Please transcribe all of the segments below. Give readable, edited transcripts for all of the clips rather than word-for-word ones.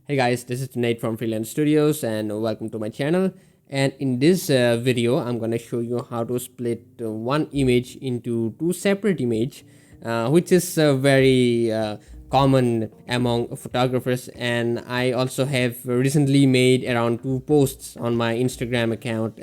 Hey guys, this is Nate from Freelance Studios and welcome to my channel. And in this video, I'm gonna show you how to split one image into two separate images, which is very common among photographers. And I also have recently made around 2 posts on my Instagram account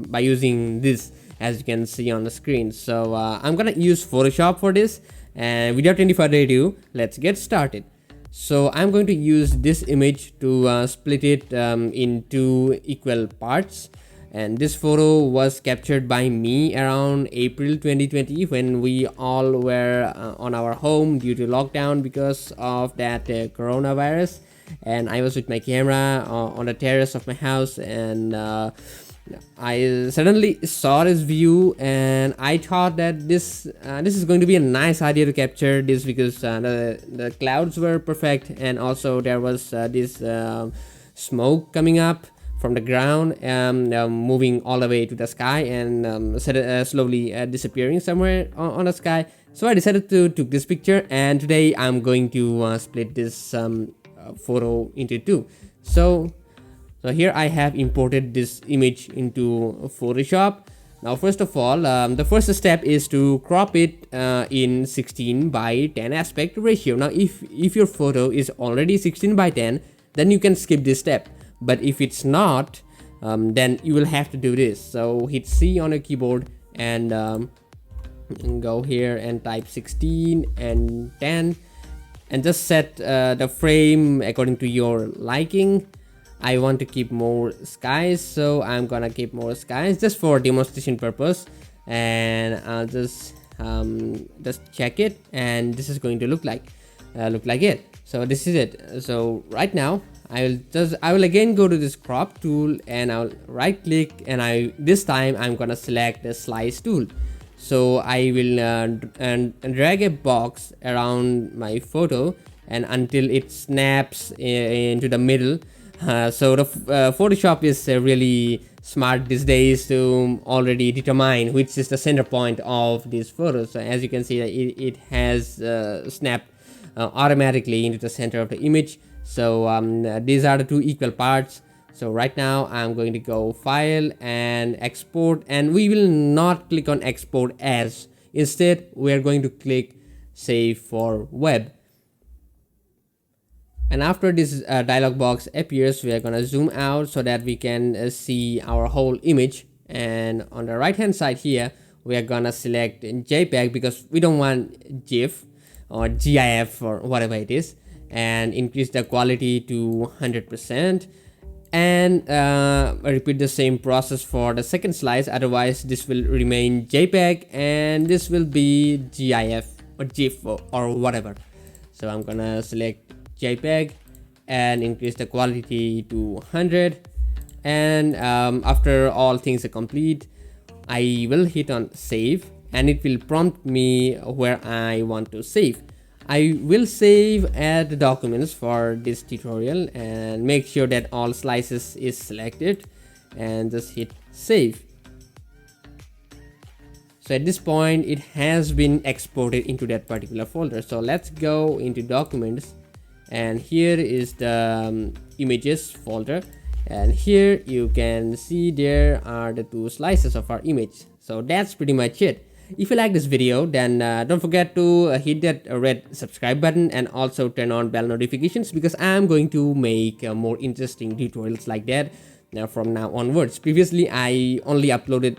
by using this, as you can see on the screen. So I'm gonna use Photoshop for this. And without any further ado, let's get started. So I'm going to use this image to split it in two equal parts, and this photo was captured by me around April 2020 when we all were on our home due to lockdown because of that coronavirus. And I was with my camera on the terrace of my house, and I suddenly saw this view and I thought that this is going to be a nice idea to capture this because the clouds were perfect, and also there was this smoke coming up from the ground, moving all the way to the sky and slowly disappearing somewhere on the sky. So I decided to take this picture, and today I'm going to split this photo into two. So here I have imported this image into Photoshop. Now first of all, the first step is to crop it in 16:10 aspect ratio. Now if your photo is already 16:10, then you can skip this step. But if it's not, then you will have to do this. So hit C on your keyboard and go here and type 16 and 10 and just set the frame according to your liking. I want to keep more skies, so I'm gonna keep more skies just for demonstration purpose, and I'll just check it, and this is going to look like it. So this is it. So right now I will again go to this crop tool and I'll right click, and this time I'm gonna select the slice tool. So I will drag a box around my photo and until it snaps into the middle. So the Photoshop is really smart these days to already determine which is the center point of this photo. So as you can see, it has snapped automatically into the center of the image. So these are the two equal parts. So right now I'm going to go file and export, and we will not click on export as. Instead we are going to click save for web. And after this dialog box appears, we are gonna zoom out so that we can see our whole image. And on the right hand side here, we are gonna select JPEG because we don't want GIF or GIF or whatever it is, and increase the quality to 100%. And repeat the same process for the second slice, otherwise this will remain JPEG and this will be GIF or GIF or whatever. So I'm gonna select JPEG and increase the quality to 100, and after all things are complete, I will hit on save, and it will prompt me where I want to save. I will save at the documents for this tutorial and make sure that all slices is selected and just hit save. So at this point it has been exported into that particular folder. So let's go into documents, and here is the images folder, and here you can see there are the two slices of our image. So that's pretty much it. If you like this video, then don't forget to hit that red subscribe button and also turn on bell notifications, because I'm going to make more interesting tutorials like that from now onwards. Previously I only uploaded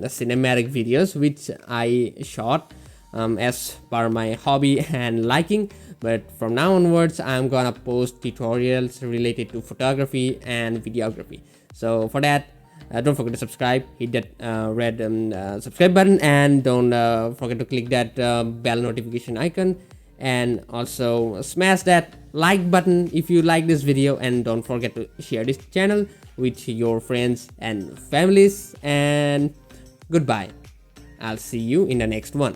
cinematic videos which I shot as per my hobby and liking, but from now onwards I'm gonna post tutorials related to photography and videography. So for that, don't forget to subscribe, hit that red subscribe button, and don't forget to click that bell notification icon, and also smash that like button if you like this video, and don't forget to share this channel with your friends and families. And goodbye, I'll see you in the next one.